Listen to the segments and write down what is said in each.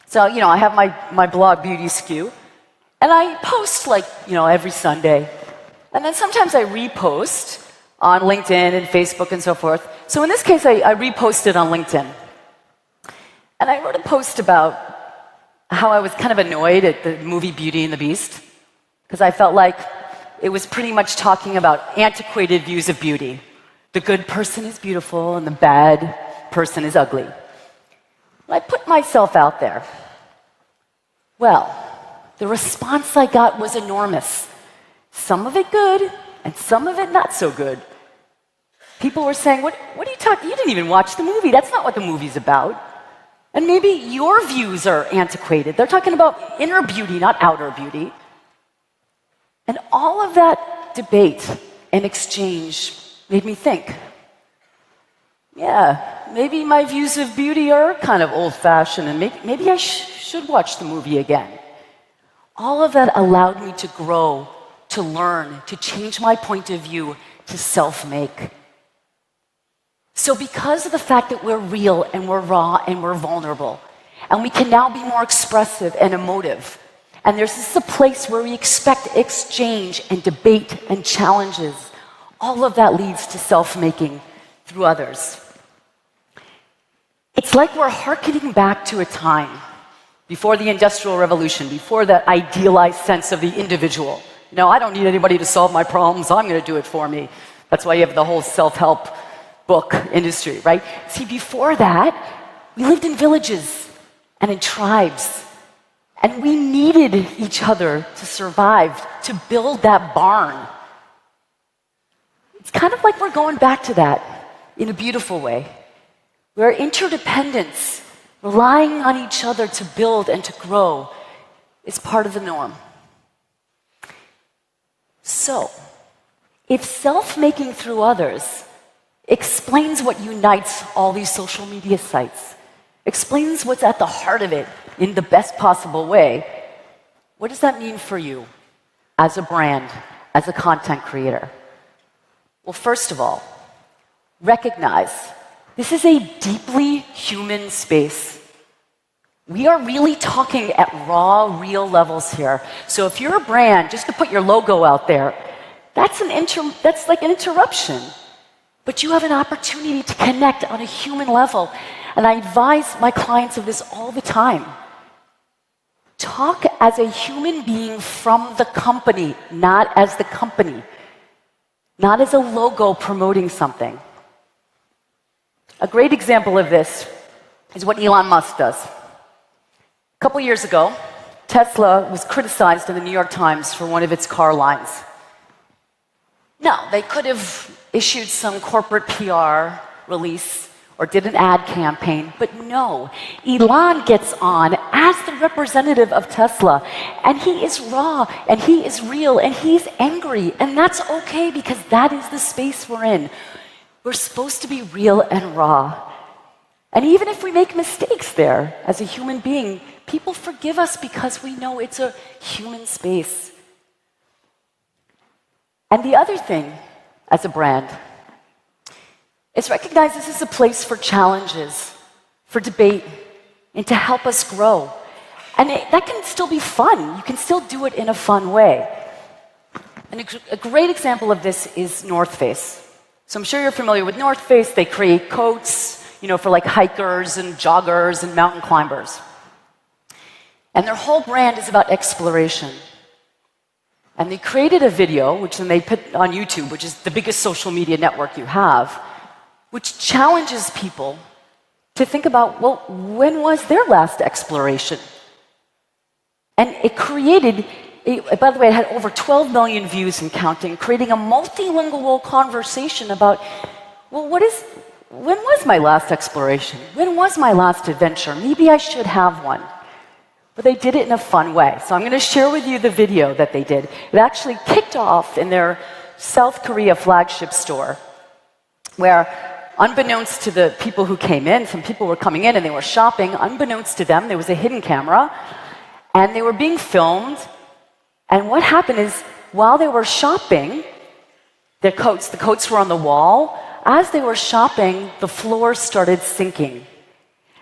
So, I have my blog, Beauty Skew, and I post every Sunday. And then sometimes I repost on LinkedIn and Facebook and so forth. So in this case, I reposted on LinkedIn. And I wrote a post about how I was kind of annoyed at the movie Beauty and the Beast, because I felt like it was pretty much talking about antiquated views of beauty. The good person is beautiful and the bad person is ugly. I put myself out there. Well, the response I got was enormous. Some of it good, and some of it not so good. People were saying, what are you talking? You didn't even watch the movie. That's not what the movie's about. And maybe your views are antiquated. They're talking about inner beauty, not outer beauty. And all of that debate and exchange made me think, yeah, maybe my views of beauty are kind of old-fashioned, and maybe I should watch the movie again. All of that allowed me to grow, to learn, to change my point of view, to self-make. So because of the fact that we're real and we're raw and we're vulnerable, and we can now be more expressive and emotive, and there's this a place where we expect exchange and debate and challenges, all of that leads to self-making through others. It's like we're hearkening back to a time before the Industrial Revolution, before that idealized sense of the individual. I don't need anybody to solve my problems, I'm going to do it for me. That's why you have the whole self-help book industry, right? See, before that, we lived in villages and in tribes, and we needed each other to survive, to build that barn. It's kind of like we're going back to that in a beautiful way, where interdependence, relying on each other to build and to grow, is part of the norm. So, if self-making through others explains what unites all these social media sites, explains what's at the heart of it in the best possible way, what does that mean for you as a brand, as a content creator? Well, first of all, recognize this is a deeply human space. We are really talking at raw, real levels here. So if you're a brand, just to put your logo out there, that's like an interruption. But you have an opportunity to connect on a human level. And I advise my clients of this all the time. Talk as a human being from the company, not as the company. Not as a logo promoting something. A great example of this is what Elon Musk does. A couple years ago, Tesla was criticized in the New York Times for one of its car lines. Now, they could have issued some corporate PR release or did an ad campaign, but no. Elon gets on as the representative of Tesla, and he is raw, and he is real, and he's angry, and that's okay because that is the space we're in. We're supposed to be real and raw. And even if we make mistakes there as a human being, people forgive us because we know it's a human space. And the other thing, as a brand, is recognize this is a place for challenges, for debate, and to help us grow. And that can still be fun. You can still do it in a fun way. And a great example of this is North Face. So I'm sure you're familiar with North Face. They create coats, for like hikers and joggers and mountain climbers. And their whole brand is about exploration. And they created a video, which then they put on YouTube, which is the biggest social media network you have, which challenges people to think about, well, when was their last exploration? And it created, by the way, it had over 12 million views and counting, creating a multilingual conversation about, well, when was my last exploration? When was my last adventure? Maybe I should have one. But they did it in a fun way. So I'm going to share with you the video that they did. It actually kicked off in their South Korea flagship store, where unbeknownst to the people who came in, some people were coming in and they were shopping. Unbeknownst to them, there was a hidden camera, and they were being filmed. And what happened is, while they were shopping, the coats were on the wall. As they were shopping, the floor started sinking.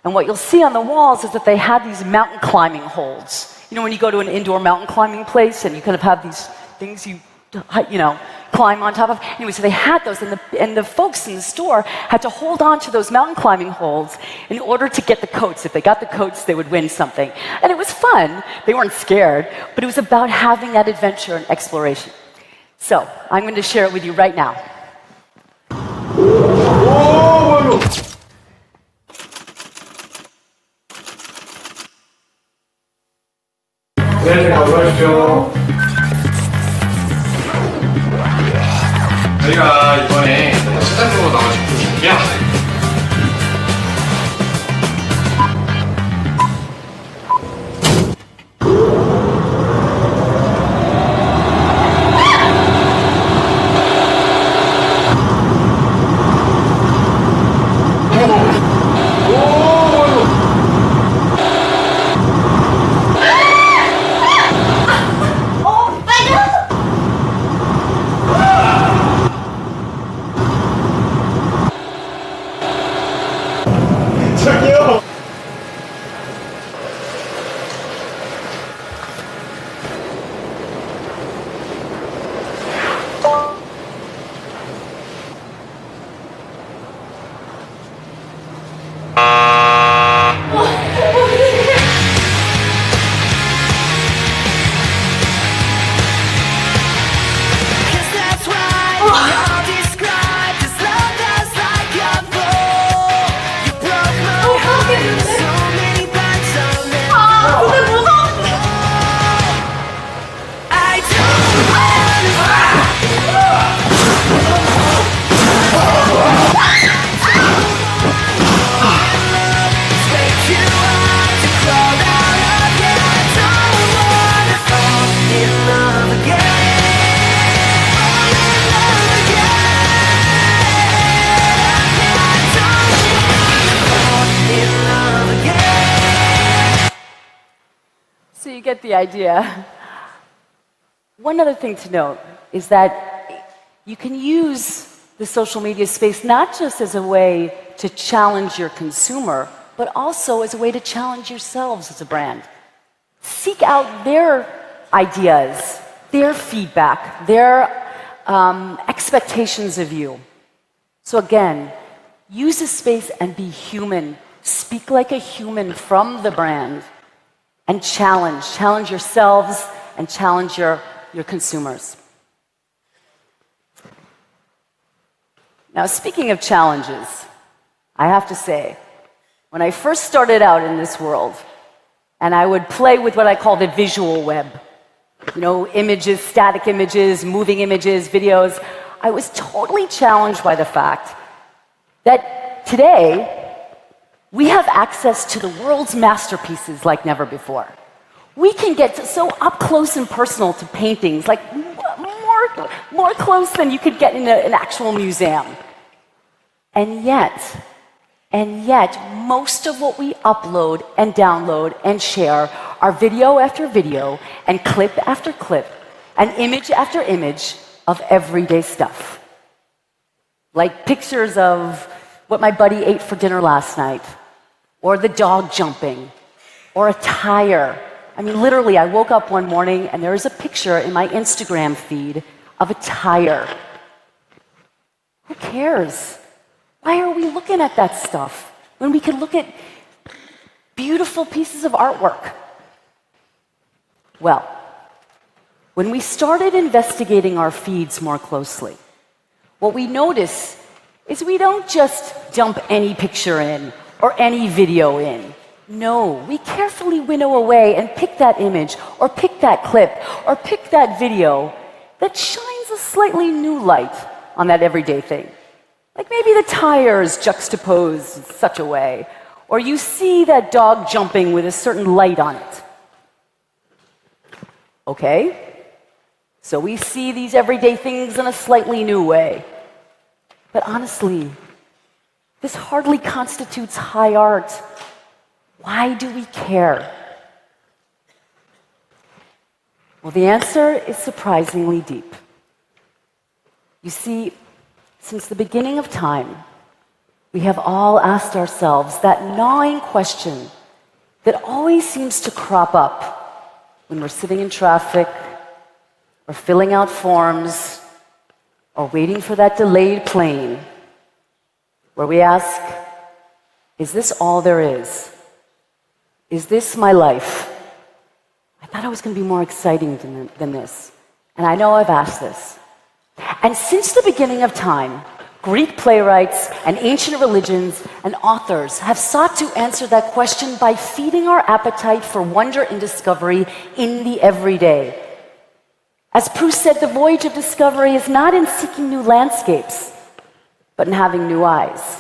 And what you'll see on the walls is that they had these mountain climbing holds. You know, when you go to an indoor mountain climbing place and you kind of have these things you know, climb on top of. Anyway, so they had those, and the folks in the store had to hold on to those mountain climbing holds in order to get the coats. If they got the coats, they would win something. And it was fun. They weren't scared, but it was about having that adventure and exploration. So I'm going to share it with you right now. 저희가 이번에 시장적으로 나온 제품인데요. So you get the idea. One other thing to note is that you can use the social media space not just as a way to challenge your consumer, but also as a way to challenge yourselves as a brand. Seek out their ideas, their feedback, their expectations of you. So again, use the space and be human. Speak like a human from the brand. And challenge yourselves and challenge your consumers. Now, speaking of challenges, I have to say, when I first started out in this world, and I would play with what I call the visual web, you know, images, static images, moving images, videos, I was totally challenged by the fact that today, we have access to the world's masterpieces like never before. We can get so up close and personal to paintings, like more close than you could get in an actual museum. And yet, most of what we upload and download and share are video after video and clip after clip and image after image of everyday stuff. Like pictures of what my buddy ate for dinner last night, or the dog jumping, or a tire. I mean, literally, I woke up one morning and there was a picture in my Instagram feed of a tire. Who cares? Why are we looking at that stuff when we can look at beautiful pieces of artwork? Well, when we started investigating our feeds more closely, what we notice is we don't just dump any picture in or any video in. No, we carefully winnow away and pick that image, or pick that clip, or pick that video that shines a slightly new light on that everyday thing. Like maybe the tire is juxtaposed in such a way, or you see that dog jumping with a certain light on it. Okay, so we see these everyday things in a slightly new way. But honestly, this hardly constitutes high art. Why do we care? Well, the answer is surprisingly deep. You see, since the beginning of time, We have all asked ourselves that gnawing question that always seems to crop up when we're sitting in traffic, or filling out forms, or waiting for that delayed plane, where we ask, is this all there is? Is this my life? I thought it was going to be more exciting than this. And I know I've asked this. And since the beginning of time, Greek playwrights and ancient religions and authors have sought to answer that question by feeding our appetite for wonder and discovery in the everyday. As Proust said, the voyage of discovery is not in seeking new landscapes, but in having new eyes.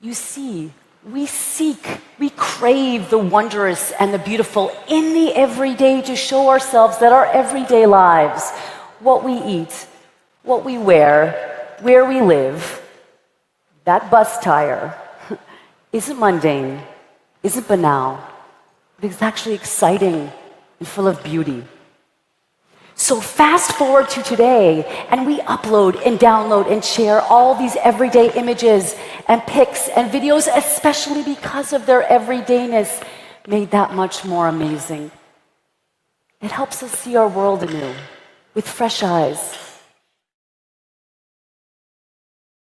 You see, we seek, we crave the wondrous and the beautiful in the everyday to show ourselves that our everyday lives, what we eat, what we wear, where we live, that bus tire, isn't mundane, isn't banal, but it's actually exciting and full of beauty. So fast forward to today, and we upload and download and share all these everyday images and pics and videos, especially because of their everydayness, made that much more amazing. It helps us see our world anew, with fresh eyes,